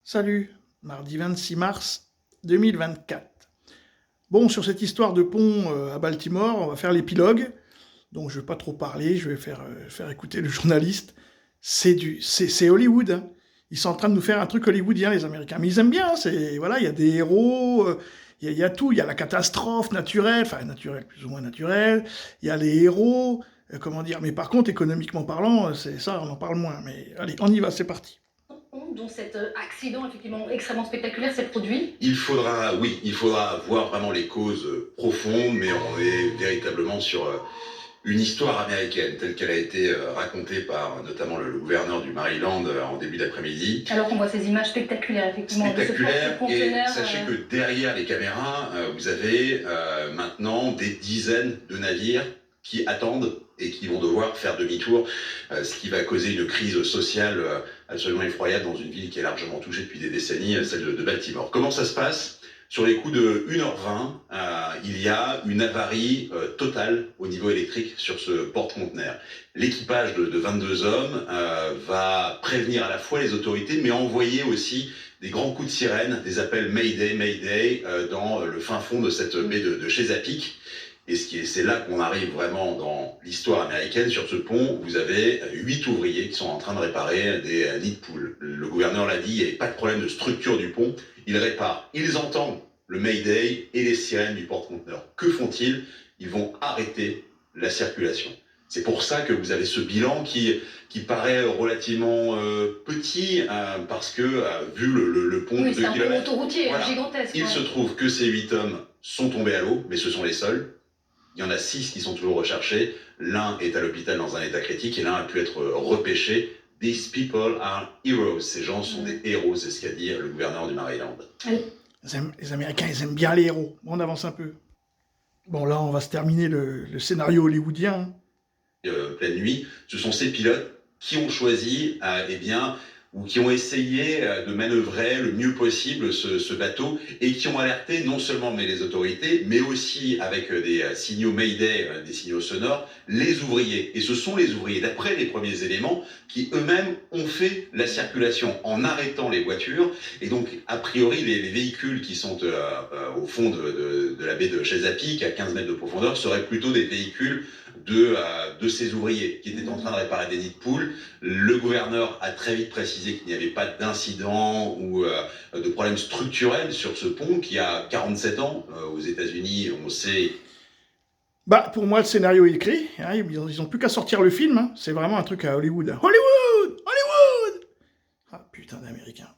Salut, mardi 26 mars 2024. Bon, sur cette histoire de pont à Baltimore, on va faire l'épilogue. Donc je ne vais pas trop parler, je vais faire écouter le journaliste. C'est Hollywood, hein. Ils sont en train de nous faire un truc hollywoodien, les Américains. Mais ils aiment bien, voilà, il y a des héros, il y a tout, il y a la catastrophe naturelle, enfin naturelle, plus ou moins naturelle, il y a les héros, comment dire. Mais par contre, économiquement parlant, c'est ça, on en parle moins. Mais allez, on y va, c'est parti. Dont cet accident effectivement extrêmement spectaculaire s'est produit. Il faudra voir vraiment les causes profondes, mais on est véritablement sur une histoire américaine telle qu'elle a été racontée par notamment le gouverneur du Maryland en début d'après-midi. Alors qu'on voit ces images spectaculaires effectivement Spectaculaire, de ce et conteneur. sachez que derrière les caméras, vous avez maintenant des dizaines de navires qui attendent et qui vont devoir faire demi-tour, ce qui va causer une crise sociale absolument effroyable dans une ville qui est largement touchée depuis des décennies, celle de Baltimore. Comment ça se passe? Sur les coups de 1h20, il y a une avarie totale au niveau électrique sur ce porte-conteneur. L'équipage de 22 hommes va prévenir à la fois les autorités, mais envoyer aussi des grands coups de sirène, des appels Mayday, Mayday, dans le fin fond de cette baie de Chesapeake. Et c'est là qu'on arrive vraiment dans l'histoire américaine. Sur ce pont, vous avez 8 ouvriers qui sont en train de réparer des nids de poules. Le gouverneur l'a dit, il n'y avait pas de problème de structure du pont. Ils réparent. Ils entendent le Mayday et les sirènes du porte-conteneur. Que font-ils? Ils vont arrêter la circulation. C'est pour ça que vous avez ce bilan qui paraît relativement petit, parce que vu le pont Oui, de c'est 2 un pont km, autoroutier voilà. gigantesque. Il se trouve que ces 8 hommes sont tombés à l'eau, mais ce sont les seuls. Il y en a 6 qui sont toujours recherchés. L'un est à l'hôpital dans un état critique et l'un a pu être repêché. These people are heroes. Ces gens sont des héros, c'est ce qu'a dit le gouverneur du Maryland. Les Américains, ils aiment bien les héros. Bon, on avance un peu. Bon, là, on va se terminer le scénario hollywoodien. Pleine nuit, ce sont ces pilotes qui ont choisi, eh bien, ou qui ont essayé de manœuvrer le mieux possible ce bateau et qui ont alerté non seulement les autorités, mais aussi avec des signaux Mayday, des signaux sonores, les ouvriers. Et ce sont les ouvriers, d'après les premiers éléments, qui eux-mêmes ont fait la circulation en arrêtant les voitures. Et donc, a priori, les véhicules qui sont au fond de la baie de Chesapeake, à 15 mètres de profondeur, seraient plutôt des véhicules de ces ouvriers qui étaient en train de réparer des nids de poules. Le gouverneur a très vite précisé qu'il n'y avait pas d'incident ou de problème structurel sur ce pont qui a 47 ans. Aux États-Unis, on sait. Bah, pour moi, le scénario est écrit. Hein, ils ont plus qu'à sortir le film. Hein. C'est vraiment un truc à Hollywood. Hollywood! Hollywood! Ah, putain d'Américains.